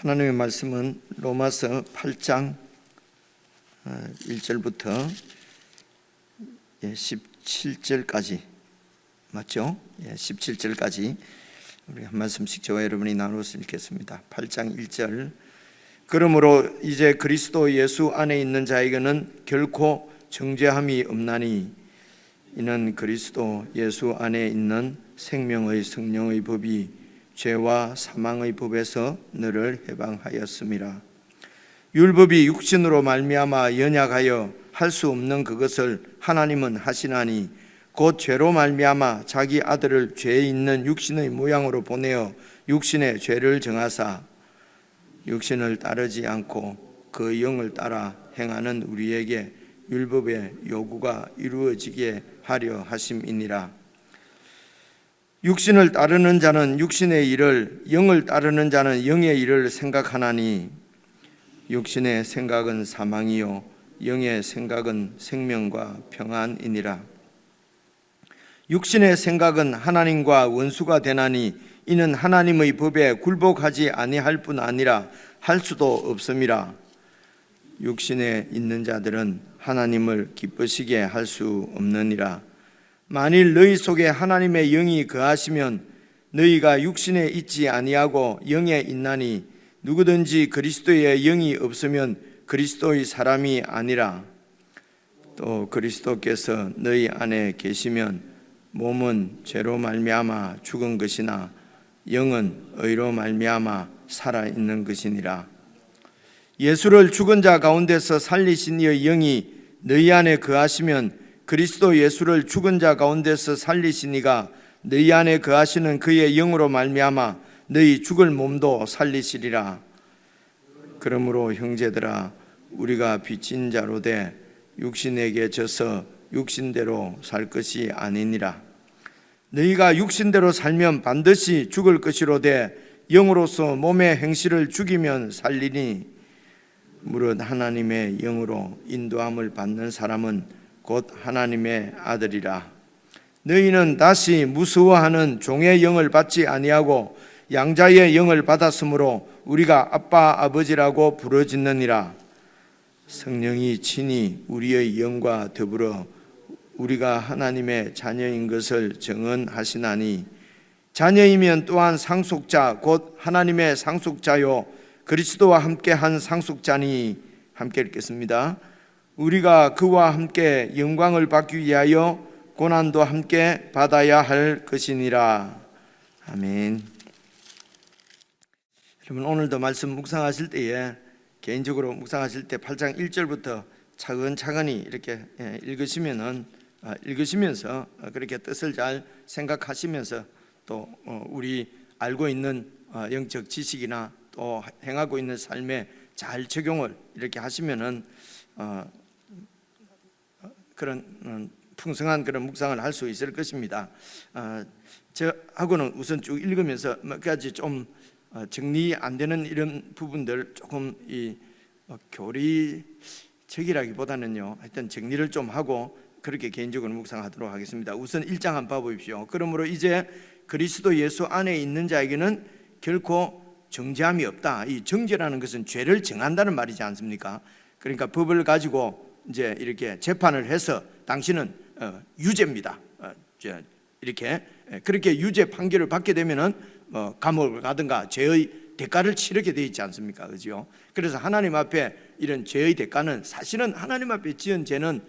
하나님의 말씀은 로마서 8장 1절부터 17절까지 맞죠? 17절까지 우리 한 말씀씩 저와 여러분이 나누어서 읽겠습니다. 8장 1절. 그러므로 이제 그리스도 예수 안에 있는 자에게는 결코 정죄함이 없나니 이는 그리스도 예수 안에 있는 생명의 성령의 법이 죄와 사망의 법에서 너를 해방하였음이라. 율법이 육신으로 말미암아 연약하여 할 수 없는 그것을 하나님은 하시나니 곧 죄로 말미암아 자기 아들을 죄 있는 육신의 모양으로 보내어 육신의 죄를 정하사 육신을 따르지 않고 그 영을 따라 행하는 우리에게 율법의 요구가 이루어지게 하려 하심이니라. 육신을 따르는 자는 육신의 일을, 영을 따르는 자는 영의 일을 생각하나니 육신의 생각은 사망이요 영의 생각은 생명과 평안이니라. 육신의 생각은 하나님과 원수가 되나니 이는 하나님의 법에 굴복하지 아니할 뿐 아니라 할 수도 없음이라. 육신에 있는 자들은 하나님을 기쁘시게 할 수 없느니라. 만일 너희 속에 하나님의 영이 거하시면 너희가 육신에 있지 아니하고 영에 있나니 누구든지 그리스도의 영이 없으면 그리스도의 사람이 아니라. 또 그리스도께서 너희 안에 계시면 몸은 죄로 말미암아 죽은 것이나 영은 의로 말미암아 살아있는 것이니라. 예수를 죽은 자 가운데서 살리신 이의 영이 너희 안에 거하시면 그리스도 예수를 죽은 자 가운데서 살리신 이가 너희 안에 거하시는 그의 영으로 말미암아 너희 죽을 몸도 살리시리라. 그러므로 형제들아 우리가 빚진 자로 돼 육신에게 져서 육신대로 살 것이 아니니라. 너희가 육신대로 살면 반드시 죽을 것이로되 영으로서 몸의 행실을 죽이면 살리니 무릇 하나님의 영으로 인도함을 받는 사람은 곧 하나님의 아들이라. 너희는 다시 무서워하는 종의 영을 받지 아니하고 양자의 영을 받았으므로 우리가 아빠 아버지라고 부르짖느니라. 성령이 친히 우리의 영과 더불어 우리가 하나님의 자녀인 것을 증언하시나니 자녀이면 또한 상속자 곧 하나님의 상속자요 그리스도와 함께 한 상속자니. 함께 읽겠습니다. 우리가 그와 함께 영광을 받기 위하여 고난도 함께 받아야 할 것이니라. 아멘. 여러분 오늘도 말씀 묵상하실 때에 개인적으로 묵상하실 때 8장 1절부터 차근차근히 이렇게 읽으시면서 그렇게 뜻을 잘 생각하시면서 또 우리 알고 있는 영적 지식이나 또 행하고 있는 삶에 잘 적용을 이렇게 하시면은 그런 풍성한 그런 묵상을 할 수 있을 것입니다. 저하고는 우선 쭉 읽으면서 몇 가지 좀 정리 안 되는 이런 부분들 조금 교리적이라기보다는요 하여튼 정리를 좀 하고 그렇게 개인적으로 묵상하도록 하겠습니다. 우선 1장 한번 봐보십시오. 그러므로 이제 그리스도 예수 안에 있는 자에게는 결코 정죄함이 없다. 이 정죄라는 것은 죄를 정한다는 말이지 않습니까? 그러니까 법을 가지고 이제 이렇게 재판을 해서 당신은 유죄입니다. 이렇게 그렇게 유죄 판결을 받게 되면은 감옥을 가든가 죄의 대가를 치르게 돼 있지 않습니까? 그죠? 그래서 하나님 앞에 이런 죄의 대가는 사실은 하나님 앞에 지은 죄는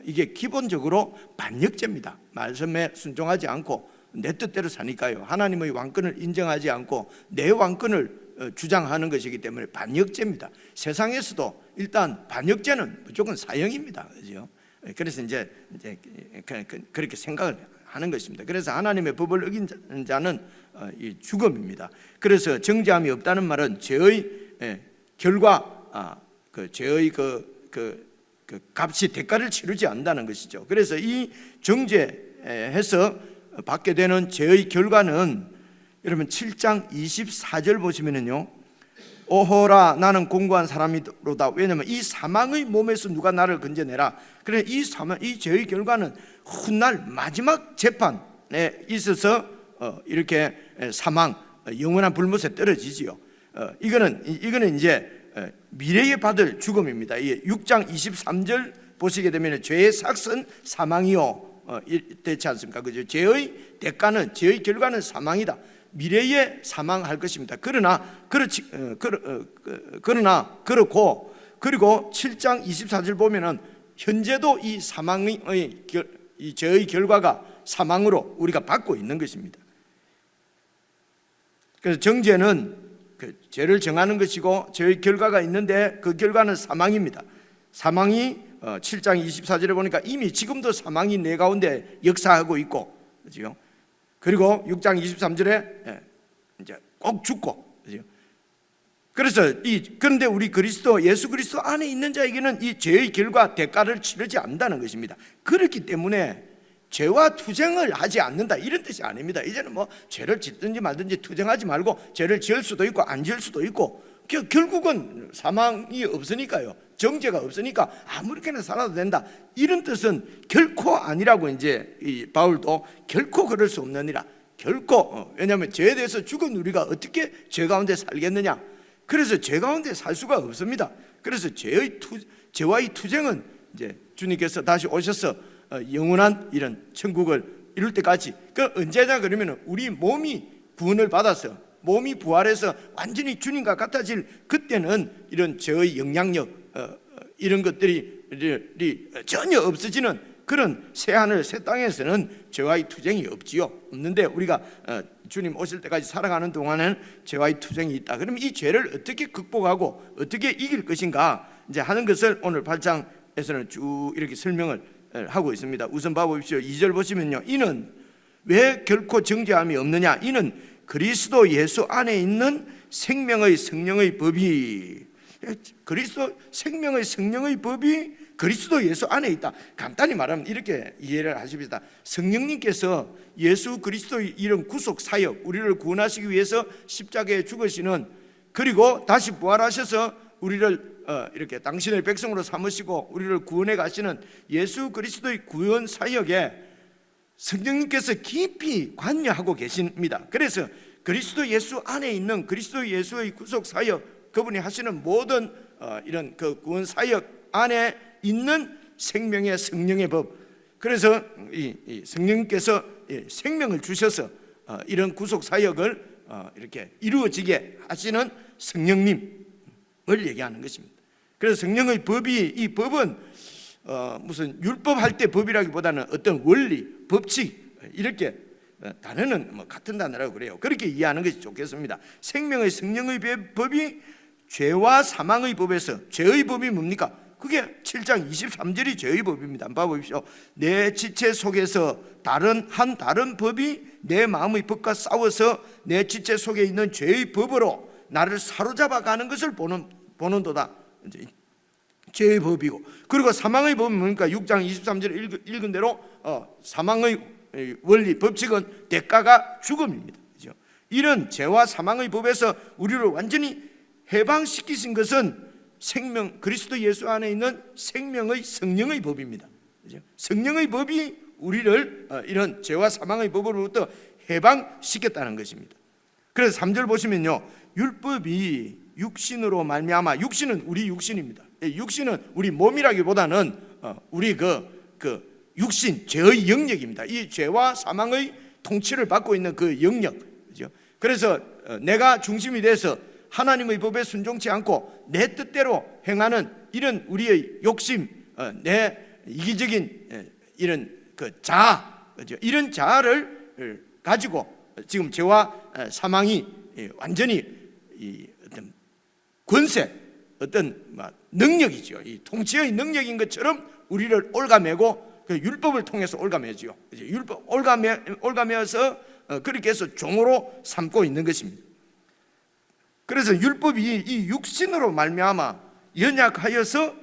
이게 기본적으로 반역죄입니다. 말씀에 순종하지 않고 내 뜻대로 사니까요. 하나님의 왕권을 인정하지 않고 내 왕권을 주장하는 것이기 때문에 반역죄입니다. 세상에서도 일단 반역죄는 무조건 사형입니다. 그죠? 그래서 이제 그렇게 생각을 하는 것입니다. 그래서 하나님의 법을 어긴 자는 죽음입니다. 그래서 정죄함이 없다는 말은 죄의 결과, 그 죄의 그 값이 대가를 치르지 않는다는 것이죠. 그래서 이 정죄해서 받게 되는 죄의 결과는 여러분 7장 24절 보시면은요, 오호라 나는 공고한 사람이로다. 왜냐하면 이 사망의 몸에서 누가 나를 건져내라. 그래 이 죄의 결과는 훗날 마지막 재판에 있어서 이렇게 사망, 영원한 불못에 떨어지지요. 이거는 이제 미래에 받을 죽음입니다. 6장 23절 보시게 되면 죄의 삭은 사망이요, 되지 않습니까? 그죠? 죄의 대가는, 죄의 결과는 사망이다. 미래에 사망할 것입니다. 그러나 그렇고, 그리고 7장 24절 보면은 현재도 이 사망의 이 죄의 결과가 사망으로 우리가 받고 있는 것입니다. 그래서 정죄는 그 죄를 정하는 것이고 죄의 결과가 있는데 그 결과는 사망입니다. 사망이 7장 24절에 보니까 이미 지금도 사망이 내 가운데 역사하고 있고, 그렇죠? 그리고 6장 23절에 이제 꼭 죽고, 그렇죠? 그래서 그런데 우리 예수 그리스도 안에 있는 자에게는 이 죄의 결과 대가를 치르지 않는다는 것입니다. 그렇기 때문에 죄와 투쟁을 하지 않는다, 이런 뜻이 아닙니다. 이제는 뭐 죄를 짓든지 말든지 투쟁하지 말고 죄를 지을 수도 있고 안 지을 수도 있고, 결국은 사망이 없으니까요, 정죄가 없으니까 아무렇게나 살아도 된다, 이런 뜻은 결코 아니라고 이제 이 바울도 결코 그럴 수 없느니라. 결코, 왜냐하면 죄에 대해서 죽은 우리가 어떻게 죄 가운데 살겠느냐. 그래서 죄 가운데 살 수가 없습니다. 그래서 죄와의 투쟁은 이제 주님께서 다시 오셔서 영원한 이런 천국을 이룰 때까지, 그 언제냐 그러면 우리 몸이 구원을 받아서 몸이 부활해서 완전히 주님과 같아질 그때는 이런 죄의 영향력, 이런 것들이 전혀 없어지는 그런 새하늘 새 땅에서는 죄와의 투쟁이 없는데 우리가 주님 오실 때까지 살아가는 동안은 죄와의 투쟁이 있다. 그럼 이 죄를 어떻게 극복하고 어떻게 이길 것인가 이제 하는 것을 오늘 8장에서는 쭉 이렇게 설명을 하고 있습니다. 우선 봐보십시오. 2절 보시면요, 이는 왜 결코 정죄함이 없느냐? 이는 그리스도 예수 안에 있는 생명의 성령의 법이, 그리스도 생명의 성령의 법이 그리스도 예수 안에 있다. 간단히 말하면 이렇게 이해를 하십시다. 성령님께서 예수 그리스도의 이런 구속 사역, 우리를 구원하시기 위해서 십자가에 죽으시는, 그리고 다시 부활하셔서 우리를 이렇게 당신의 백성으로 삼으시고 우리를 구원해 가시는 예수 그리스도의 구원 사역에 성령님께서 깊이 관여하고 계십니다. 그래서 그리스도 예수 안에 있는 그리스도 예수의 구속 사역, 그분이 하시는 모든 이런 그 구원 사역 안에 있는 생명의 성령의 법, 그래서 이 성령님께서 생명을 주셔서 이런 구속 사역을 이렇게 이루어지게 하시는 성령님을 얘기하는 것입니다. 그래서 성령의 법이, 이 법은 무슨 율법 할 때 법이라기보다는 어떤 원리, 법칙, 이렇게 단어는 뭐 같은 단어라고 그래요. 그렇게 이해하는 것이 좋겠습니다. 생명의 성령의 법이 죄와 사망의 법에서, 죄의 법이 뭡니까? 그게 7장 23절이 죄의 법입니다. 한번 봐보십시오. 내 지체 속에서 다른 법이 내 마음의 법과 싸워서 내 지체 속에 있는 죄의 법으로 나를 사로잡아 가는 것을 보는도다. 죄의 법이고, 그리고 사망의 법은 뭡니까? 6장 23절에 읽은 대로 사망의 원리, 법칙은 대가가 죽음입니다. 그렇죠? 이런 죄와 사망의 법에서 우리를 완전히 해방시키신 것은 그리스도 예수 안에 있는 생명의 성령의 법입니다. 그렇죠? 성령의 법이 우리를 이런 죄와 사망의 법으로부터 해방시켰다는 것입니다. 그래서 3절 보시면요, 율법이 육신으로 말미암아, 육신은 우리 육신입니다. 육신은 우리 몸이라기보다는 우리 그 육신, 죄의 영역입니다. 이 죄와 사망의 통치를 받고 있는 그 영역, 그렇죠? 그래서 내가 중심이 돼서 하나님의 법에 순종치 않고 내 뜻대로 행하는 이런 우리의 욕심, 내 이기적인 이런 그 자아, 그렇죠? 이런 자아를 가지고 지금 죄와 사망이 완전히 어떤 권세, 어떤 능력이죠. 이 통치의 능력인 것처럼 우리를 올가매고 그 율법을 통해서 올가매죠. 율법 올가매어서 그렇게 해서 종으로 삼고 있는 것입니다. 그래서 율법이 이 육신으로 말미암아 연약하여서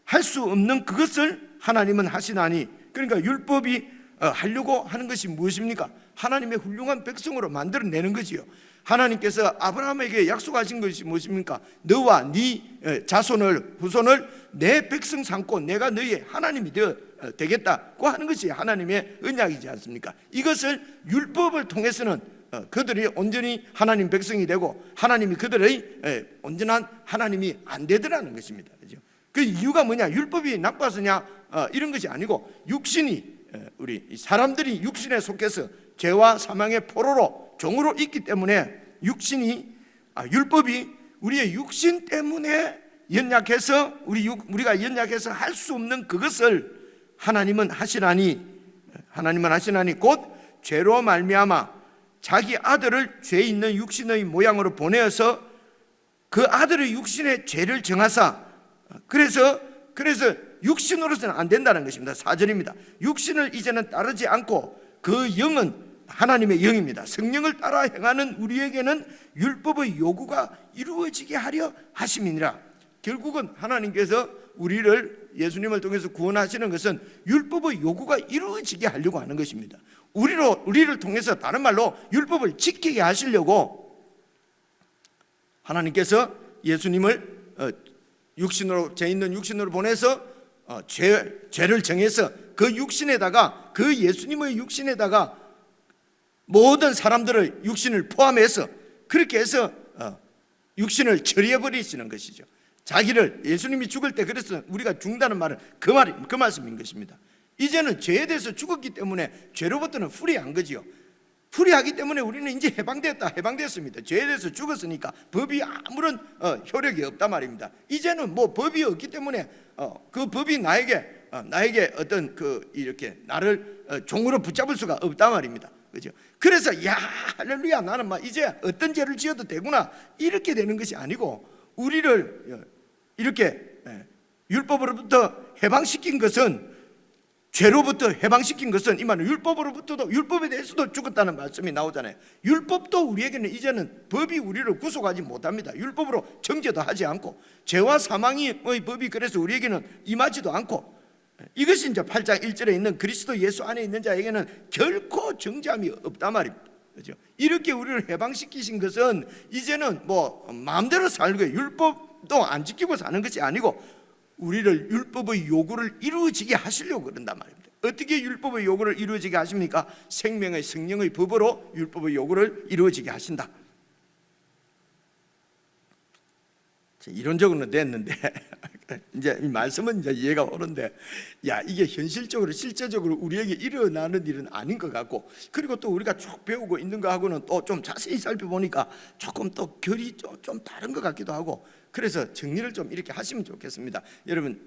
할 수 없는 그것을 하나님은 하시나니, 그러니까 율법이 하려고 하는 것이 무엇입니까? 하나님의 훌륭한 백성으로 만들어내는 거지요. 하나님께서 아브라함에게 약속하신 것이 무엇입니까? 너와 네 자손을, 후손을 내 백성 삼고 내가 너희의 하나님이 되겠다고 하는 것이 하나님의 언약이지 않습니까? 이것을 율법을 통해서는 그들이 온전히 하나님 백성이 되고 하나님이 그들의 온전한 하나님이 안 되더라는 것입니다. 그죠? 그 이유가 뭐냐? 율법이 나빠서냐? 이런 것이 아니고 육신이 우리 사람들이 육신에 속해서 죄와 사망의 포로로 종으로 있기 때문에 율법이 우리의 육신 때문에 연약해서 우리가 연약해서 할 수 없는 그것을 하나님은 하시나니 곧 죄로 말미암아 자기 아들을 죄 있는 육신의 모양으로 보내어서 그 아들의 육신의 죄를 정하사 그래서 육신으로서는 안 된다는 것입니다. 4절입니다. 육신을 이제는 따르지 않고 그 영은 하나님의 영입니다. 성령을 따라 행하는 우리에게는 율법의 요구가 이루어지게 하려 하심이니라. 결국은 하나님께서 우리를 예수님을 통해서 구원하시는 것은 율법의 요구가 이루어지게 하려고 하는 것입니다. 우리를 통해서 다른 말로 율법을 지키게 하시려고 하나님께서 예수님을 죄 있는 육신으로 보내서 죄를 정해서 그 육신에다가 그 예수님의 육신에다가 모든 사람들의 육신을 포함해서 그렇게 해서 육신을 처리해 버리시는 것이죠. 자기를 예수님이 죽을 때 그래서 우리가 죽는다는 말은 그 말씀인 것입니다. 이제는 죄에 대해서 죽었기 때문에 죄로부터는 풀이한 거지요. 풀이하기 때문에 우리는 이제 해방됐습니다. 죄에 대해서 죽었으니까 법이 아무런 효력이 없단 말입니다. 이제는 뭐 법이 없기 때문에 그 법이 나에게 어떤 이렇게 나를 종으로 붙잡을 수가 없단 말입니다. 그죠? 그래서 할렐루야, 나는 이제 어떤 죄를 지어도 되구나 이렇게 되는 것이 아니고 우리를 이렇게 율법으로부터 해방시킨 것은 죄로부터 해방시킨 것은 이 말은 율법으로부터도 율법에 대해서도 죽었다는 말씀이 나오잖아요. 율법도 우리에게는 이제는 법이 우리를 구속하지 못합니다. 율법으로 정죄도 하지 않고 죄와 사망의 법이 그래서 우리에게는 임하지도 않고 이것이 이제 8장 1절에 있는 그리스도 예수 안에 있는 자에게는 결코 정죄함이 없단 말입니다. 그렇죠? 이렇게 우리를 해방시키신 것은 이제는 마음대로 살고 율법도 안 지키고 사는 것이 아니고 우리를 율법의 요구를 이루어지게 하시려고 그런단 말입니다. 어떻게 율법의 요구를 이루어지게 하십니까? 생명의 성령의 법으로 율법의 요구를 이루어지게 하신다. 이론적으로는 됐는데 이제 이 말씀은 이제 이해가 오는데 이게 현실적으로 실제적으로 우리에게 일어나는 일은 아닌 것 같고 그리고 또 우리가 쭉 배우고 있는 거하고는 또 좀 자세히 살펴보니까 조금 또 결이 좀 다른 것 같기도 하고 그래서 정리를 좀 이렇게 하시면 좋겠습니다. 여러분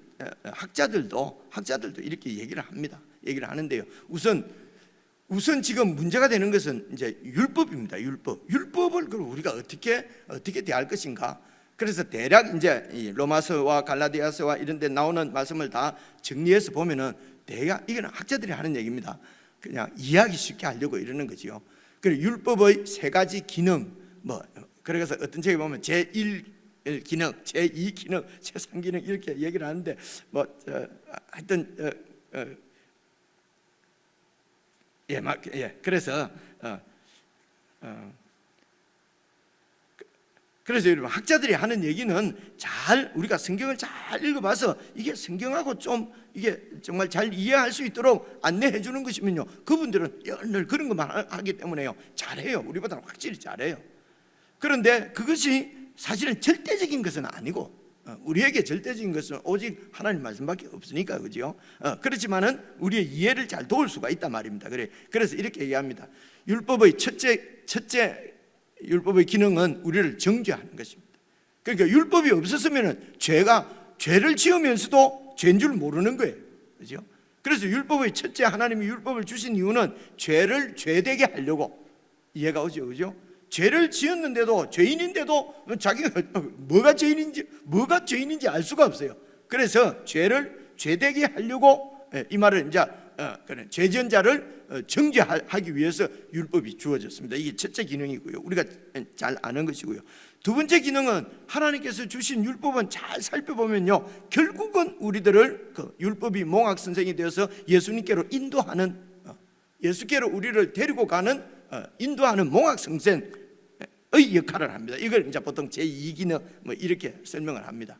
학자들도 이렇게 얘기를 합니다. 얘기를 하는데요. 우선 지금 문제가 되는 것은 이제 율법입니다. 율법을 우리가 어떻게 대할 것인가? 그래서 대략 이제 이 로마서와 갈라디아서와 이런 데 나오는 말씀을 다 정리해서 보면은 대략 이거는 학자들이 하는 얘기입니다. 그냥 이해하기 쉽게 하려고 이러는 거지요. 그리고 율법의 세 가지 기능 그래서 어떤 책에 보면 제1 기능, 제2 기능, 제3 기능 이렇게 얘기를 하는데 하여튼 그래서 여러분 학자들이 하는 얘기는 우리가 성경을 잘 읽어봐서 이게 성경하고 좀 이게 정말 잘 이해할 수 있도록 안내해 주는 것이면요 그분들은 늘 그런 것만 하기 때문에요 잘해요. 우리보다는 확실히 잘해요. 그런데 그것이 사실은 절대적인 것은 아니고 우리에게 절대적인 것은 오직 하나님 말씀밖에 없으니까 그죠? 그렇지만은 우리의 이해를 잘 도울 수가 있단 말입니다. 그래서 이렇게 얘기합니다. 율법의 첫째 율법의 기능은 우리를 정죄하는 것입니다. 그러니까 율법이 없었으면은 죄를 지으면서도 죄인 줄 모르는 거예요. 그죠? 그래서 율법의 첫째 하나님이 율법을 주신 이유는 죄를 죄되게 하려고 이해가 오죠. 그죠? 죄를 지었는데도 죄인인데도 자기가 뭐가 죄인인지 알 수가 없어요. 그래서 죄를 죄되게 하려고 이 말을 이제 죄 지은 자를 정죄하기 위해서 율법이 주어졌습니다. 이게 첫째 기능이고요. 우리가 잘 아는 것이고요. 두 번째 기능은 하나님께서 주신 율법은 잘 살펴보면요 결국은 우리들을 율법이 몽학 선생이 되어서 예수님께로 인도하는 예수께로 우리를 데리고 가는 인도하는 몽학 선생의 역할을 합니다. 이걸 이제 보통 제2기능 이렇게 설명을 합니다.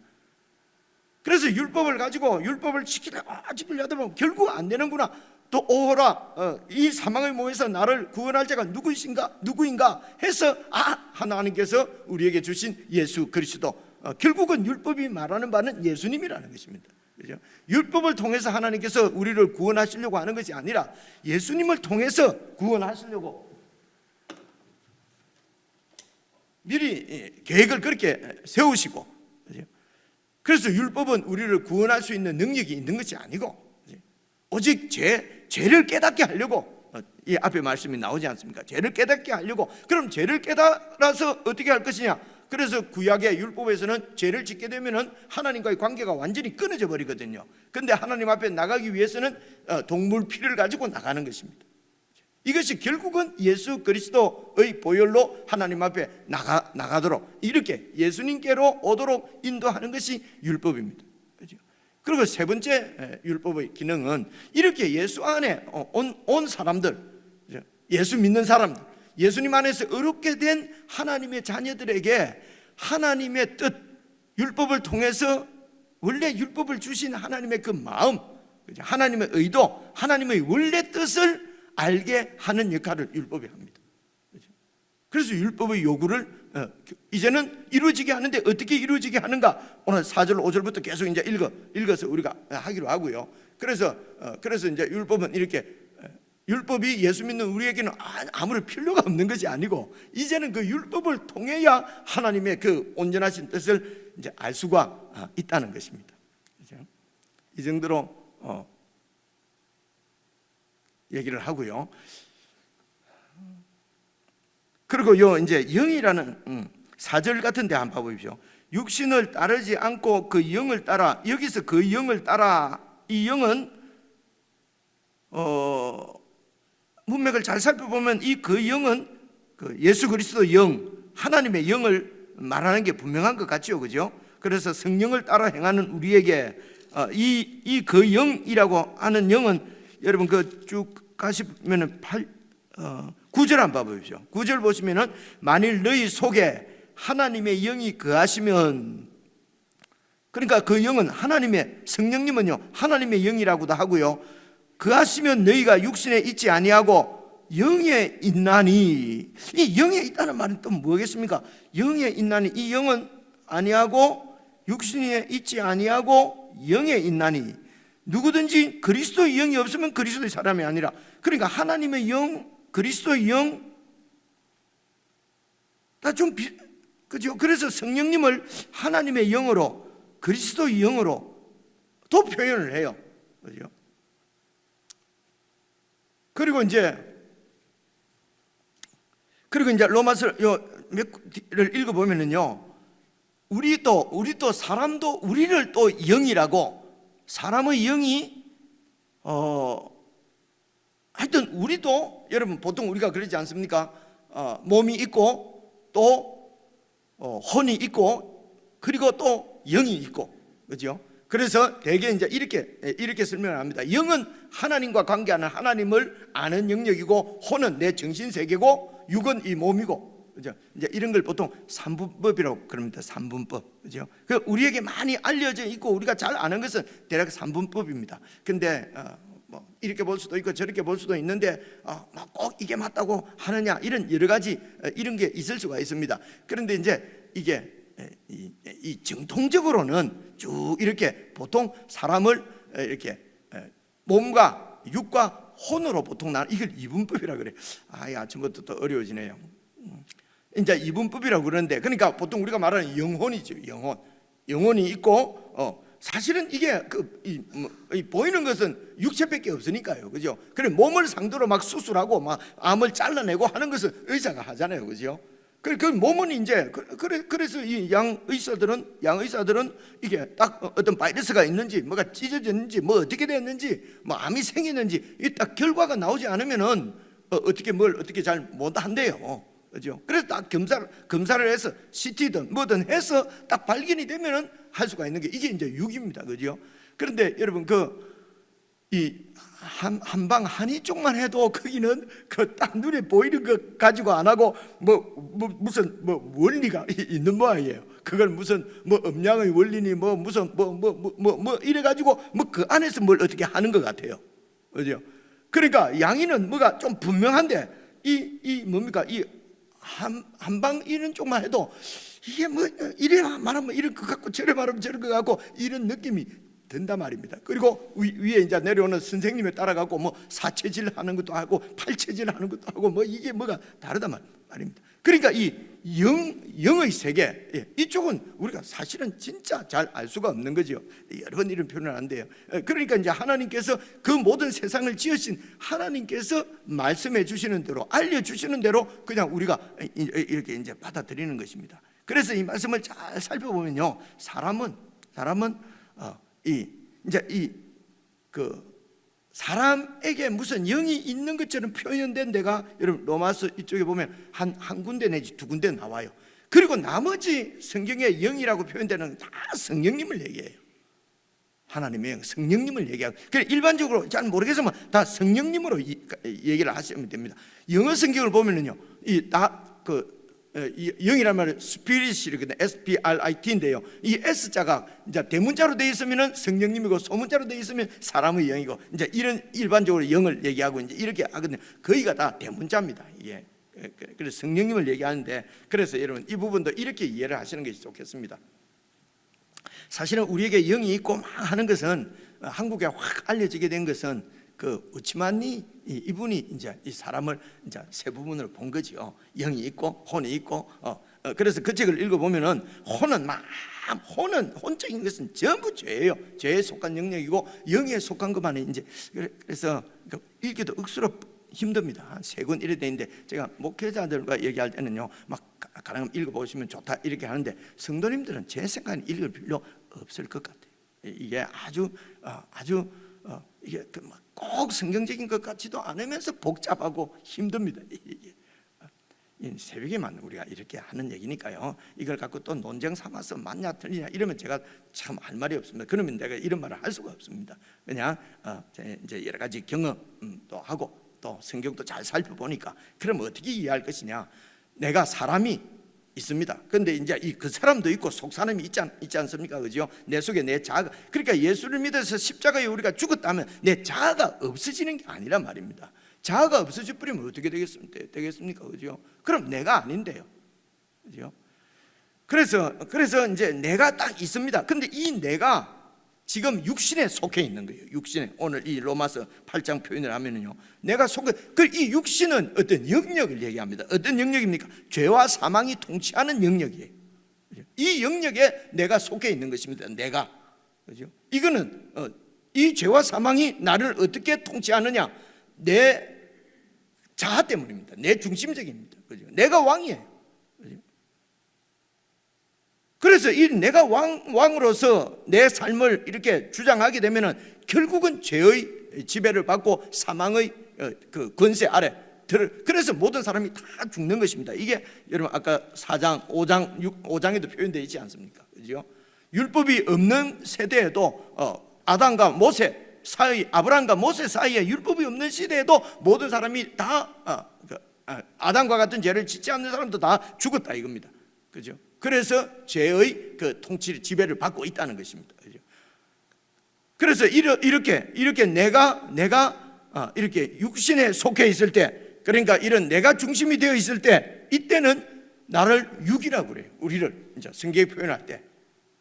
그래서 율법을 가지고 율법을 지키려다 보면 결국 안 되는구나. 또 오호라 이 사망의 몸에서 나를 구원할 자가 누구인가 해서 하나님께서 우리에게 주신 예수 그리스도, 결국은 율법이 말하는 바는 예수님이라는 것입니다. 그죠? 율법을 통해서 하나님께서 우리를 구원하시려고 하는 것이 아니라 예수님을 통해서 구원하시려고 미리 계획을 그렇게 세우시고, 그죠? 그래서 율법은 우리를 구원할 수 있는 능력이 있는 것이 아니고 오직 죄를 깨닫게 하려고, 이 앞에 말씀이 나오지 않습니까? 죄를 깨닫게 하려고. 그럼 죄를 깨달아서 어떻게 할 것이냐? 그래서 구약의 율법에서는 죄를 짓게 되면은 하나님과의 관계가 완전히 끊어져 버리거든요. 근데 하나님 앞에 나가기 위해서는 동물 피를 가지고 나가는 것입니다. 이것이 결국은 예수 그리스도의 보혈로 하나님 앞에 나가도록, 이렇게 예수님께로 오도록 인도하는 것이 율법입니다. 그리고 세 번째 율법의 기능은 이렇게 예수 안에 온 사람들, 예수 믿는 사람들, 예수님 안에서 의롭게 된 하나님의 자녀들에게 하나님의 뜻, 율법을 통해서 원래 율법을 주신 하나님의 그 마음, 하나님의 의도, 하나님의 원래 뜻을 알게 하는 역할을 율법이 합니다. 그래서 율법의 요구를 이제는 이루어지게 하는데 어떻게 이루어지게 하는가? 오늘 4절 5절부터 계속 이제 읽어서 우리가 하기로 하고요. 그래서 이제 율법은 이렇게, 율법이 예수 믿는 우리에게는 아무런 필요가 없는 것이 아니고 이제는 그 율법을 통해야 하나님의 그 온전하신 뜻을 이제 알 수가 있다는 것입니다. 이 정도로 얘기를 하고요. 그리고 요 이제 영이라는 4절 같은 데 한번 봐보십시오. 육신을 따르지 않고 그 영을 따라, 여기서 그 영을 따라, 이 영은 문맥을 잘 살펴보면 이 그 영은 그 예수 그리스도 영, 하나님의 영을 말하는 게 분명한 것 같죠, 그죠? 그래서 성령을 따라 행하는 우리에게 이 그 영이라고 하는 영은, 여러분 그 쭉 가시면은 9절 한번 봐보십시오. 9절 보시면은 만일 너희 속에 하나님의 영이 거하시면, 그러니까 그 영은 하나님의, 성령님은요 하나님의 영이라고도 하고요, 거하시면 너희가 육신에 있지 아니하고 영에 있나니. 이 영에 있다는 말은 또 뭐겠습니까? 영에 있나니, 이 영은 아니하고 육신에 있지 아니하고 영에 있나니. 누구든지 그리스도의 영이 없으면 그리스도의 사람이 아니라. 그러니까 하나님의 영, 그리스도의 영 다 좀 그죠? 그래서 성령님을 하나님의 영으로, 그리스도의 영으로 또 표현을 해요. 그죠? 그리고 이제 로마서 몇 를 읽어보면은요, 우리도 사람도 우리를 또 영이라고, 사람의 영이 하여튼 우리도, 여러분 보통 우리가 그러지 않습니까? 몸이 있고 또 혼이 있고 그리고 또 영이 있고, 그죠? 그래서 대개 이제 이렇게 설명을 합니다. 영은 하나님과 관계하는, 하나님을 아는 영역이고, 혼은 내 정신 세계고, 육은 이 몸이고, 그죠? 이제 이런 걸 보통 삼분법이라고 그럽니다. 삼분법, 그죠? 그 우리에게 많이 알려져 있고 우리가 잘 아는 것은 대략 삼분법입니다. 근데 뭐 이렇게 볼 수도 있고 저렇게 볼 수도 있는데 꼭 이게 맞다고 하느냐, 이런 여러 가지 이런 게 있을 수가 있습니다. 그런데 이제 이게 이 정통적으로는 쭉 이렇게 보통 사람을 이렇게 몸과 육과 혼으로 보통 이걸 이분법이라 그래. 아침부터 또 어려워지네요. 이제 이분법이라고 그러는데, 그러니까 보통 우리가 말하는 영혼이죠. 영혼이 있고, 사실은 이게 보이는 것은 육체밖에 없으니까요, 그죠? 그래 몸을 상대로 막 수술하고 막 암을 잘라내고 하는 것은 의사가 하잖아요, 그죠? 그 몸은 이제 그래서 이 양의사들은 이게 딱 어떤 바이러스가 있는지, 뭐가 찢어졌는지, 뭐 어떻게 됐는지, 뭐 암이 생겼는지 이 딱 결과가 나오지 않으면은 어떻게 잘 못 한대요, 그죠? 그래서 딱 검사를 해서 CT든 뭐든 해서 딱 발견이 되면은 할 수가 있는 게 이게 이제 육입니다, 그죠? 그런데 여러분 이 한방 한의 쪽만 해도 거기는 그 딱 눈에 보이는 것 가지고 안 하고 무슨 원리가 있는 모양이에요. 그걸 무슨 음양의 원리니 무슨 이래 가지고 그 안에서 뭘 어떻게 하는 것 같아요, 그죠? 그러니까 양이는 뭐가 좀 분명한데 이 뭡니까? 이 한방 이런 쪽만 해도 이게 뭐 이래 말하면 이럴 것 같고 저래 말하면 저럴 것 같고 이런 느낌이 든단 말입니다. 그리고 위에 이제 내려오는 선생님을 따라가고 뭐 사체질 하는 것도 하고 팔체질 하는 것도 하고 뭐 이게 뭐가 다르단 말입니다. 그러니까 이 영의 세계, 이쪽은 우리가 사실은 진짜 잘 알 수가 없는 거죠. 여러 번 이런 표현을 하는데요. 그러니까 이제 하나님께서 그 모든 세상을 지으신 하나님께서 말씀해 주시는 대로, 알려주시는 대로 그냥 우리가 이렇게 이제 받아들이는 것입니다. 그래서 이 말씀을 잘 살펴보면요, 사람은 사람에게 무슨 영이 있는 것처럼 표현된 데가 여러분 로마서 이쪽에 보면 한 군데 내지 두 군데 나와요. 그리고 나머지 성경의 영이라고 표현되는 다 성령님을 얘기해요. 하나님의 영, 성령님을 얘기하고, 그래 일반적으로 잘 모르겠으면 다 성령님으로 얘기를 하시면 됩니다. 영어 성경을 보면은요, 영이란 말은 스피릿이거든요. SPRIT인데요. 이 S자가 이제 대문자로 되어 있으면 성령님이고 소문자로 되어 있으면 사람의 영이고, 이제 이런 일반적으로 영을 얘기하고 이제 이렇게 하거든요. 거의가 다 대문자입니다. 이게 그래서 성령님을 얘기하는데, 그래서 여러분 이 부분도 이렇게 이해를 하시는 것이 좋겠습니다. 사실은 우리에게 영이 있고 막 하는 것은, 한국에 확 알려지게 된 것은 그 우치만니 이분이 이제 이 사람을 이제 세 부분으로 본 거지요. 영이 있고 혼이 있고, 그래서 그 책을 읽어보면은 혼적인 것은 전부 죄예요. 죄에 속한 영역이고 영에 속한 것만이 이제, 그래서 읽기도 억수로 힘듭니다. 한 3권 이래 돼 있는데, 제가 목회자들과 얘기할 때는요, 막 가능하면 읽어보시면 좋다 이렇게 하는데, 성도님들은 제 생각엔 읽을 필요 없을 것 같아요. 이게 아주 이게 꼭 성경적인 것 같지도 않으면서 복잡하고 힘듭니다. 새벽에만 우리가 이렇게 하는 얘기니까요, 이걸 갖고 또 논쟁 삼아서 맞냐 틀리냐 이러면 제가 참 할 말이 없습니다. 그러면 내가 이런 말을 할 수가 없습니다. 그냥 이제 여러 가지 경험도 하고 또 성경도 잘 살펴보니까, 그럼 어떻게 이해할 것이냐. 내가 사람이 있습니다. 그런데 이제 그 사람도 있고 속 사람이 있지 않습니까? 그죠? 내 속에 내 자아가, 그러니까 예수를 믿어서 십자가에 우리가 죽었다면 내 자아가 없어지는 게 아니란 말입니다. 자아가 없어져 버리면 어떻게 되겠습니까? 그죠? 그럼 내가 아닌데요. 그죠? 그래서 이제 내가 딱 있습니다. 근데 이 내가 지금 육신에 속해 있는 거예요. 육신에. 오늘 이 로마서 8장 표현을 하면은요, 내가 속해, 이 육신은 어떤 영역을 얘기합니다. 어떤 영역입니까? 죄와 사망이 통치하는 영역이에요. 이 영역에 내가 속해 있는 것입니다. 내가. 그죠? 이거는 이 죄와 사망이 나를 어떻게 통치하느냐? 내 자아 때문입니다. 내 중심적입니다. 그죠? 내가 왕이에요. 그죠? 그래서 이 내가 왕으로서 내 삶을 이렇게 주장하게 되면은 결국은 죄의 지배를 받고 사망의 그 권세 아래 그래서 모든 사람이 다 죽는 것입니다. 이게 여러분 아까 4장, 5장에도 표현되어 있지 않습니까? 그죠? 율법이 없는 세대에도 아담과 모세 사이, 아브라함과 모세 사이에 율법이 없는 시대에도 모든 사람이 다 아담과 같은 죄를 짓지 않는 사람도 다 죽었다 이겁니다. 그죠? 그래서 죄의 그 통치 지배를 받고 있다는 것입니다. 그죠? 그래서 이렇게 내가 이렇게 육신에 속해 있을 때, 그러니까 이런 내가 중심이 되어 있을 때, 이때는 나를 육이라고 그래요. 우리를 이제 성경에 표현할 때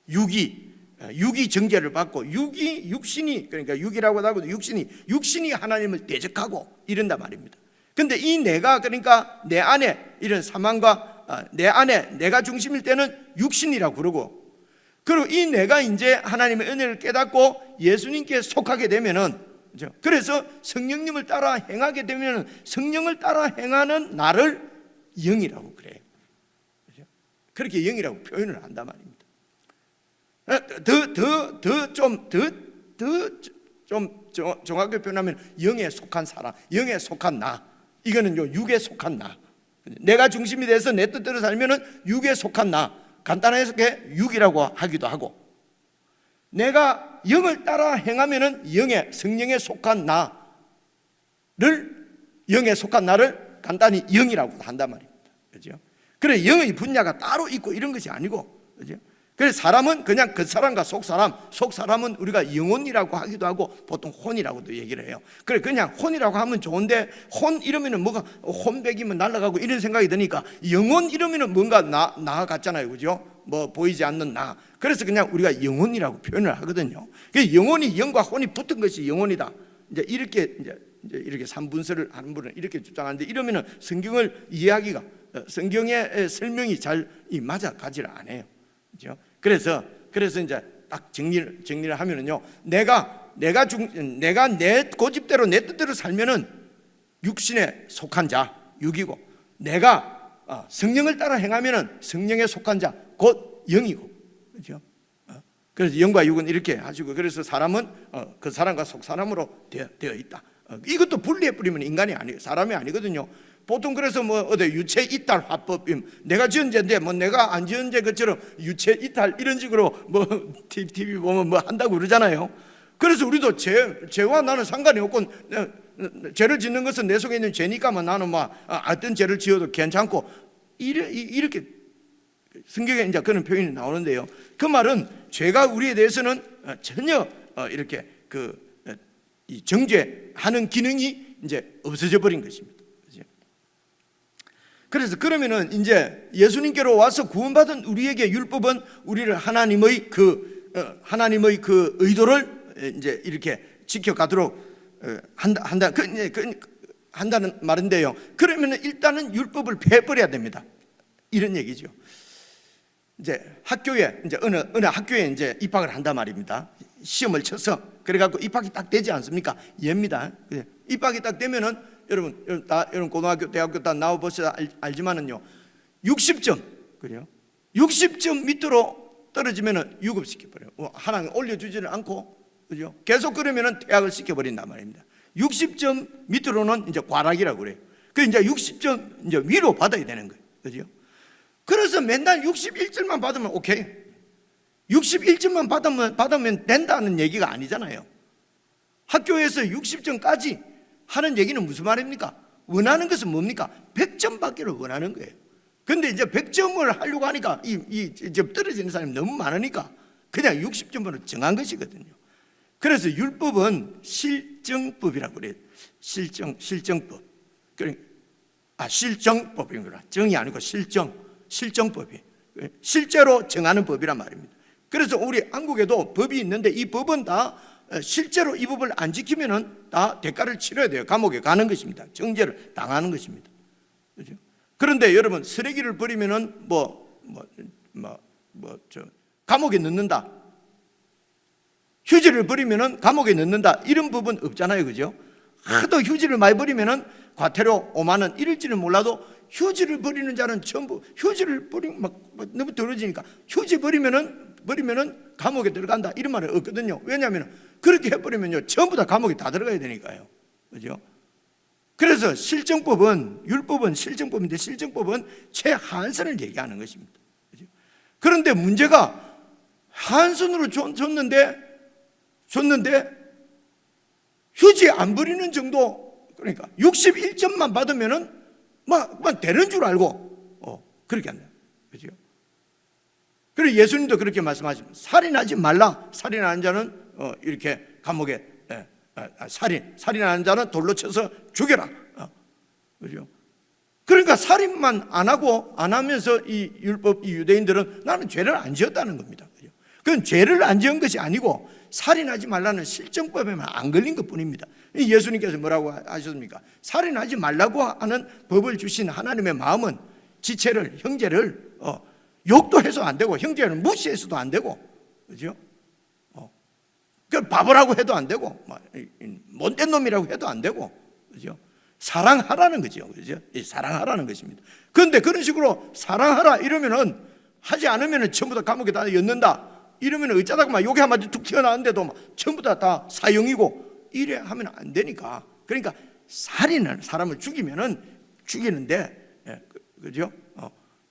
육이 정죄를 받고 육신이, 그러니까 육이라고 하고 육신이 하나님을 대적하고 이런단 말입니다. 근데 이 내가, 그러니까 내 안에 이런 사망과 내 안에 내가 중심일 때는 육신이라고 그러고, 그리고 이 내가 이제 하나님의 은혜를 깨닫고 예수님께 속하게 되면은, 그래서 성령님을 따라 행하게 되면 성령을 따라 행하는 나를 영이라고 그래요. 그렇게 영이라고 표현을 한단 말입니다. 좀 정확하게 표현하면 영에 속한 사람, 영에 속한 나, 이거는 육에 속한 나. 내가 중심이 돼서 내 뜻대로 살면은 육에 속한 나, 간단하게 육이라고 하기도 하고, 내가 영을 따라 행하면은 성령에 속한 영에 속한 나를 간단히 영이라고 한단 말입니다. 그죠? 그래, 영의 분야가 따로 있고 이런 것이 아니고, 그죠? 그래서 사람은 그냥 겉사람과 속사람은 우리가 영혼이라고 하기도 하고 보통 혼이라고도 얘기를 해요. 그래 그냥 혼이라고 하면 좋은데 혼 이러면은 뭐가 혼백이면 날아가고 이런 생각이 드니까 영혼 이러면은 뭔가 나 같잖아요, 그죠? 뭐 보이지 않는 나. 그래서 그냥 우리가 영혼이라고 표현을 하거든요. 그 영혼이 영과 혼이 붙은 것이 영혼이다. 이제 이렇게 삼분설을 하는 분은 이렇게 주장하는데 이러면은 성경을 이해하기가 성경의 설명이 잘 맞아가지를 않아요. 그렇죠? 그래서 이제 딱 정리를 하면은요, 내가 내 고집대로 내 뜻대로 살면은 육신에 속한 자, 육이고, 내가 성령을 따라 행하면은 성령에 속한 자, 곧 영이고, 그렇죠? 그래서 영과 육은 이렇게 하시고, 그래서 사람은 그 사람과 속 사람으로 되어 있다. 이것도 분리해 버리면 인간이 아니에요, 사람이 아니거든요. 보통 그래서 뭐 어디 유체 이탈 화법, 내가 지은 죄인데 뭐 내가 안 지은 죄 것처럼 유체 이탈 이런 식으로 뭐 TV 보면 뭐 한다고 그러잖아요. 그래서 우리도 죄와 나는 상관이 없고 죄를 짓는 것은 내 속에 있는 죄니까만 나는 막 어떤 죄를 지어도 괜찮고 이렇게 성경에 이제 그런 표현이 나오는데요. 그 말은 죄가 우리에 대해서는 전혀 이렇게 이 정죄하는 기능이 이제 없어져 버린 것입니다. 그래서 그러면은 이제 예수님께로 와서 구원받은 우리에게 율법은 우리를 하나님의 그 의도를 이제 이렇게 지켜가도록 한다는 말인데요. 그러면은 일단은 율법을 폐버려야 됩니다. 이런 얘기죠. 이제 학교에 이제 어느 학교에 이제 입학을 한단 말입니다. 시험을 쳐서 그래갖고 입학이 딱 되지 않습니까? 예입니다. 입학이 딱 되면은 여러분 고등학교, 대학교 다 나와 보셔야 알지만은요, 60점, 그래요? 60점 밑으로 떨어지면은 유급시켜 버려요. 하나님 올려주지를 않고, 그죠? 계속 그러면은 퇴학을 시켜버린단 말입니다. 60점 밑으로는 이제 과락이라고 그래요. 그 이제 60점 이제 위로 받아야 되는 거예요, 그죠? 그래서 맨날 61점만 받으면 오케이. 61점만 받으면 된다는 얘기가 아니잖아요. 학교에서 60점까지 하는 얘기는 무슨 말입니까? 원하는 것은 뭡니까? 100점 받기를 원하는 거예요. 근데 이제 100점을 하려고 하니까 이제 떨어지는 사람이 너무 많으니까 그냥 60점으로 정한 것이거든요. 그래서 율법은 실정법이라고 그래요. 실정법. 실정법이구나. 정이 아니고 실정법이. 실제로 정하는 법이란 말입니다. 그래서 우리 한국에도 법이 있는데 이 법은 다 실제로 이 법을 안 지키면은 다 대가를 치러야 돼요. 감옥에 가는 것입니다. 정죄를 당하는 것입니다. 그렇죠? 그런데 여러분, 쓰레기를 버리면은 감옥에 넣는다. 휴지를 버리면은 감옥에 넣는다. 이런 법은 없잖아요, 그죠? 하도 휴지를 많이 버리면은 과태료 5만 원 이럴지는 몰라도 휴지를 버리는 자는 전부 휴지를 버리면 너무 더러지니까 휴지 버리면은 감옥에 들어간다 이런 말은 없거든요. 왜냐하면 그렇게 해버리면요 전부 다 감옥에 다 들어가야 되니까요, 그죠? 그래서 율법은 실정법인데 실정법은 최한선을 얘기하는 것입니다, 그죠? 그런데 문제가 한선으로 줬는데 휴지 안 버리는 정도, 그러니까 61점만 받으면은 막 되는 줄 알고 그렇게 한다, 그죠? 그리고 예수님도 그렇게 말씀하십니다. 살인하지 말라. 살인하는 자는 이렇게 감옥에 살인하는 자는 돌로 쳐서 죽여라. 그죠? 그러니까 살인만 안 하면서 이 유대인들은 나는 죄를 안 지었다는 겁니다. 그죠? 그건 죄를 안 지은 것이 아니고 살인하지 말라는 실정법에만 안 걸린 것뿐입니다. 예수님께서 뭐라고 하셨습니까? 살인하지 말라고 하는 법을 주신 하나님의 마음은 지체를, 형제를 욕도 해서 안 되고 형제는 무시해서도 안 되고, 그죠? 그 바보라고 해도 안 되고 못된 놈이라고 해도 안 되고, 그죠? 사랑하라는 거죠, 그죠? 사랑하라는 것입니다. 그런데 그런 식으로 사랑하라 이러면은 하지 않으면은 전부 다 감옥에 다 였는다 이러면은 어쩌다가 막 욕이 한마디 툭 튀어나왔는데도 막 전부 다 사형이고 이래 하면 안 되니까. 그러니까 살인을 사람을 죽이는데 그죠?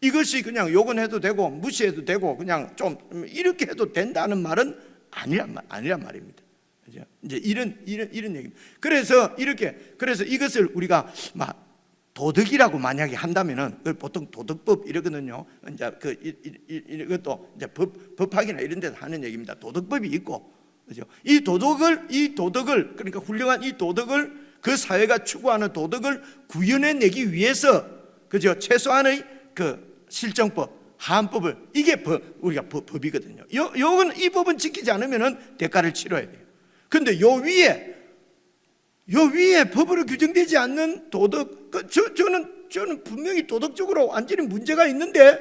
이것이 그냥 욕은 해도 되고 무시해도 되고 그냥 좀 이렇게 해도 된다는 말은 아니란 말입니다. 그죠? 이제 이런 얘기입니다. 그래서 이것을 우리가 막 도덕이라고 만약에 한다면은 그걸 보통 도덕법 이러거든요. 이제 이것도 이제 법학이나 이런 데서 하는 얘기입니다. 도덕법이 있고, 그죠? 이 도덕을 그러니까 훌륭한 이 도덕을, 그 사회가 추구하는 도덕을 구현해내기 위해서, 그죠? 최소한의 그 실정법, 하한법을, 이게 우리가 법이거든요. 요건 이 법은 지키지 않으면은 대가를 치러야 돼요. 근데 요 위에 법으로 규정되지 않는 도덕, 저는 분명히 도덕적으로 완전히 문제가 있는데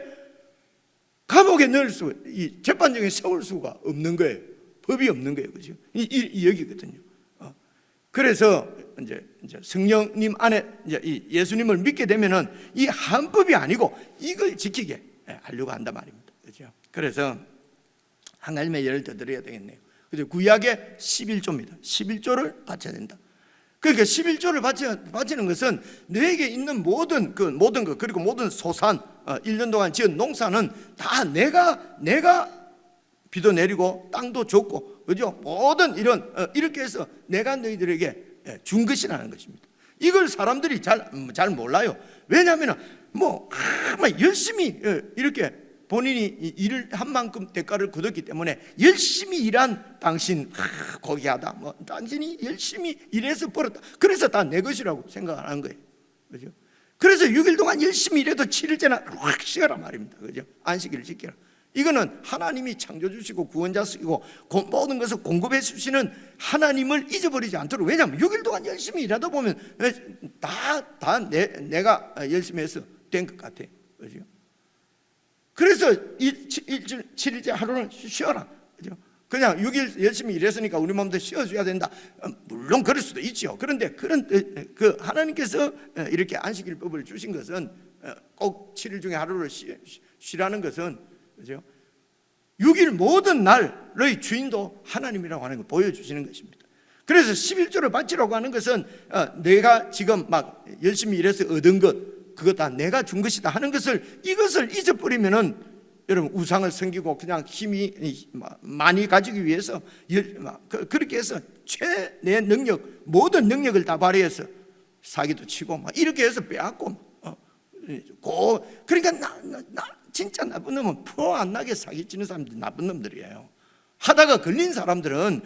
감옥에 넣을 이 재판정에 세울 수가 없는 거예요. 법이 없는 거예요, 그죠? 이 여기거든요. 그래서 이제 성령님 안에 이제 이 예수님을 믿게 되면은 이 한법이 아니고 이걸 지키게 하려고 한단 말입니다, 그죠? 그래서 한 가지만 예를 더 드려야 되겠네요. 그죠? 구약의 11조입니다. 11조를 바쳐야 된다. 그러니까 11조를 바치는 것은 너에게 있는 모든 것 그리고 모든 소산, 1년 동안 지은 농사는 다 내가 비도 내리고 땅도 줬고, 그죠? 모든 이렇게 해서 내가 너희들에게 준 것이라는 것입니다. 이걸 사람들이 잘 몰라요. 왜냐하면 열심히 이렇게 본인이 일을 한 만큼 대가를 거뒀기 때문에 열심히 일한 당신 고귀하다, 당신이 열심히 일해서 벌었다, 그래서 다 내 것이라고 생각하는 거예요, 그죠? 그래서 6일 동안 열심히 일해도 7일째는 확 쉬어라 말입니다, 그죠? 안식일을 지켜라. 이거는 하나님이 창조주시고 구원자시고 모든 것을 공급해 주시는 하나님을 잊어버리지 않도록. 왜냐하면 6일 동안 열심히 일하다 보면 내가 열심히 해서 된 것 같아요, 그죠? 그래서 7일째 하루는 쉬어라, 그죠? 그냥 6일 열심히 일했으니까 우리 몸도 쉬어줘야 된다. 물론 그럴 수도 있죠. 그런데 그 하나님께서 이렇게 안식일법을 주신 것은 꼭 7일 중에 하루를 쉬라는 것은, 그죠? 6일 모든 날의 주인도 하나님이라고 하는 걸 보여주시는 것입니다. 그래서 11조를 바치라고 하는 것은 내가 지금 막 열심히 일해서 얻은 것, 그거 다 내가 준 것이다 하는 이것을 잊어버리면은 여러분 우상을 섬기고 그냥 힘이 많이 가지기 위해서 그렇게 해서 최내 능력, 모든 능력을 다 발휘해서 사기도 치고 이렇게 해서 빼앗고 그러니까 나 진짜 나쁜 놈은 표 안 나게 사기치는 사람들이 나쁜 놈들이에요. 하다가 걸린 사람들은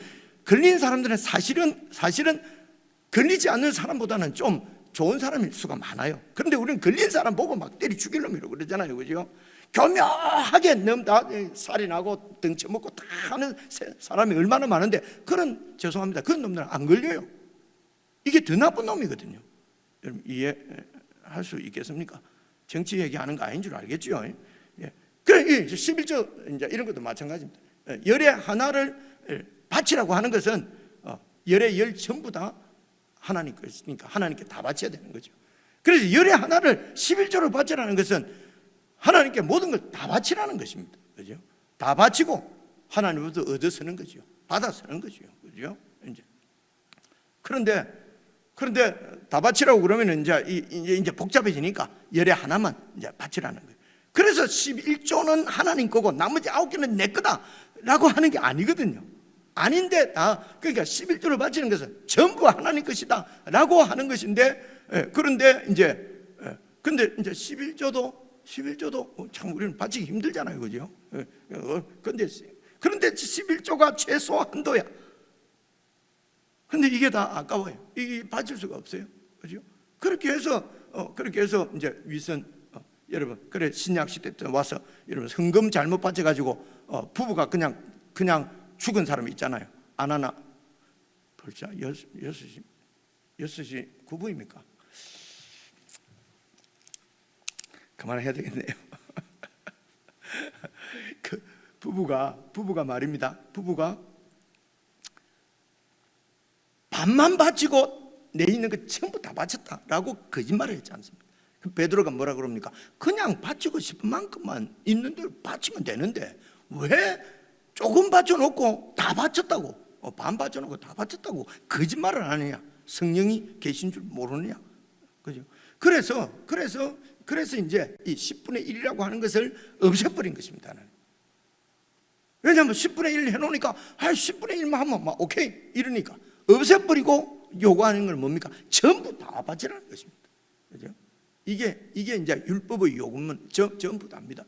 사실은 걸리지 않는 사람보다는 좀 좋은 사람일 수가 많아요. 그런데 우리는 걸린 사람 보고 막 때리 죽일 놈이라고 그러잖아요, 그죠? 교묘하게 다 살인하고 등쳐먹고 다 하는 사람이 얼마나 많은데 죄송합니다, 그런 놈들은 안 걸려요. 이게 더 나쁜 놈이거든요. 여러분 이해할 수 있겠습니까? 정치 얘기하는 거 아닌 줄 알겠죠? 그래, 11조 이제 이런 것도 마찬가지입니다. 열의 하나를 바치라고 하는 것은 열의 열 전부 다 하나님 것이니까 하나님께 다 바쳐야 되는 거죠. 그래서 열의 하나를 11조로 바치라는 것은 하나님께 모든 걸 다 바치라는 것입니다, 그죠? 다 바치고 하나님으로부터 얻어 쓰는 거죠. 받아 쓰는 거죠, 그죠? 그런데 다 바치라고 그러면 이제 복잡해지니까 열의 하나만 이제 바치라는 거예요. 그래서 11조는 하나님 거고 나머지 9개는 내 거다라고 하는 게 아니거든요. 아닌데 그러니까 11조를 바치는 것은 전부 하나님 것이다라고 하는 것인데, 그런데 이제 11조도 참 우리는 바치기 힘들잖아요, 그죠? 그런데 11조가 최소 한도야. 근데 이게 다 아까워요. 이게 바칠 수가 없어요, 그죠? 그렇게 해서 이제 위선 여러분, 그래 신약 시대 때 와서 여러분 헌금 잘못 바쳐가지고 부부가 그냥 죽은 사람이 있잖아요. 안 하나 벌써 6시 9분입니까? 그만해야 되겠네요. 그 부부가 말입니다. 부부가 반만 바치고 내 있는 거 전부 다 바쳤다라고 거짓말을 했지 않습니까? 베드로가 뭐라 그럽니까? 그냥 바치고 싶은 만큼만 있는 대로 바치면 되는데 왜 조금 바쳐놓고 다 바쳤다고, 반 바쳐놓고 다 바쳤다고 거짓말을 하느냐? 성령이 계신 줄 모르느냐? 그죠? 그래서 이제 이 10분의 1이라고 하는 것을 없애버린 것입니다. 왜냐하면 10분의 1 해놓으니까 10분의 1만 하면 막 오케이 이러니까 없애버리고 요구하는 건 뭡니까? 전부 다 바치라는 것입니다. 그죠? 이게 이제 율법의 요구는 전부 다입니다.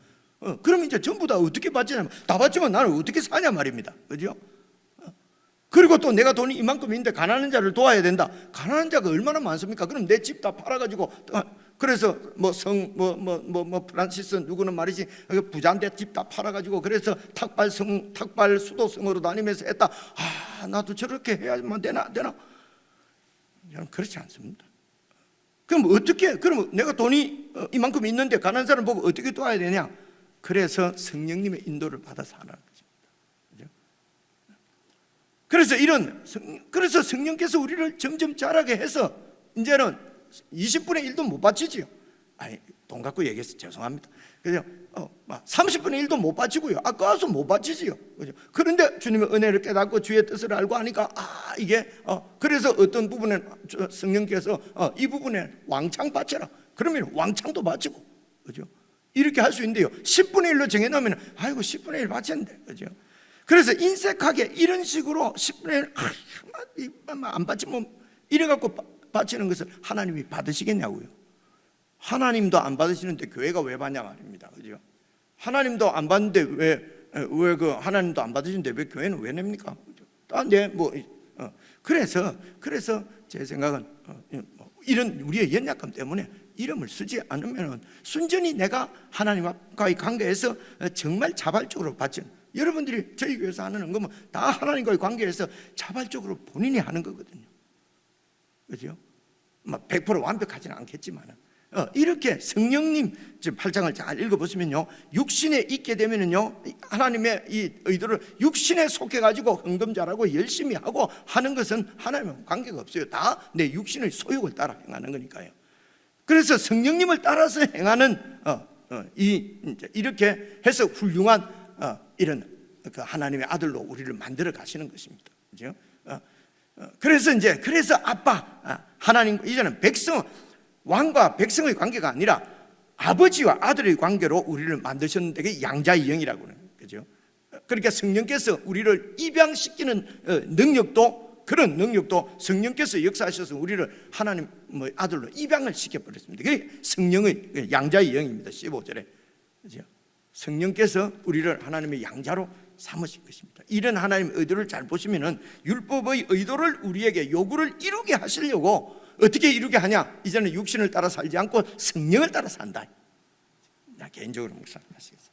그러면 이제 전부 다 어떻게 받지냐면, 다 받지만 나는 어떻게 사냐 말입니다. 그죠? 그리고 또 내가 돈이 이만큼 있는데 가난한 자를 도와야 된다. 가난한 자가 얼마나 많습니까? 그럼 내 집 다 팔아가지고, 그래서 프란시스 누구는 말이지, 부자인데 집 다 팔아가지고 그래서 탁발 수도성으로 다니면서 했다. 나도 저렇게 해야만 되나? 저는 그렇지 않습니다. 그럼 어떻게? 그럼 내가 돈이 이만큼 있는데 가난한 사람 보고 어떻게 도와야 되냐? 그래서 성령님의 인도를 받아서 하는 것입니다. 그죠? 그래서 성령께서 우리를 점점 자라게 해서 이제는 20분의 1도 못 바치지요. 돈 갖고 얘기해서 죄송합니다. 그죠? 30분의 1도 못 바치고요. 아까워서 못 바치지요. 그죠? 그런데 주님의 은혜를 깨닫고 주의 뜻을 알고 하니까 이게 그래서 어떤 부분에 성령께서 이 부분에 왕창 바쳐라. 그러면 왕창도 바치고, 그죠? 이렇게 할 수 있는데요. 10분의 1로 정해놓으면 10분의 1 바쳤는데, 그죠? 그래서 인색하게 이런 식으로 10분의 1 안 바치면 이래갖고 바치는 것을 하나님이 받으시겠냐고요. 하나님도 안 받으시는데 교회가 왜 받냐 말입니다. 그죠? 하나님도 안 받는데 왜 하나님도 안 받으시는데 왜 교회는 왜 냅니까? 그래서 제 생각은 이런 우리의 연약함 때문에 이름을 쓰지 않으면 순전히 내가 하나님과의 관계에서 정말 자발적으로 바친, 여러분들이 저희 교회에서 하는 언급은 다 하나님과의 관계에서 자발적으로 본인이 하는 거거든요. 그죠? 100% 완벽하지는 않겠지만 이렇게 성령님 8장을 잘 읽어보시면요, 육신에 있게 되면요 하나님의 이 의도를 육신에 속해가지고 헌금자라고 열심히 하고 하는 것은 하나님과 관계가 없어요. 다 내 육신의 소욕을 따라 행하는 거니까요. 그래서 성령님을 따라서 행하는 이렇게 해서 훌륭한 이런 하나님의 아들로 우리를 만들어 가시는 것입니다. 그죠? 그래서 아빠 하나님, 이제는 백성, 왕과 백성의 관계가 아니라 아버지와 아들의 관계로 우리를 만드셨는데 그게 양자의 영이라고 하는 거죠. 그러니까 성령께서 우리를 입양시키는 그런 능력도 성령께서 역사하셔서 우리를 하나님 아들로 입양을 시켜버렸습니다. 그게 성령의 양자의 영입니다. 15절에. 그죠? 성령께서 우리를 하나님의 양자로 삼으신 것입니다. 이런 하나님의 의도를 잘 보시면은 율법의 의도를 우리에게 요구를 이루게 하시려고 어떻게 이루게 하냐? 이제는 육신을 따라 살지 않고 성령을 따라 산다. 나 개인적으로 묵상하시겠습니다.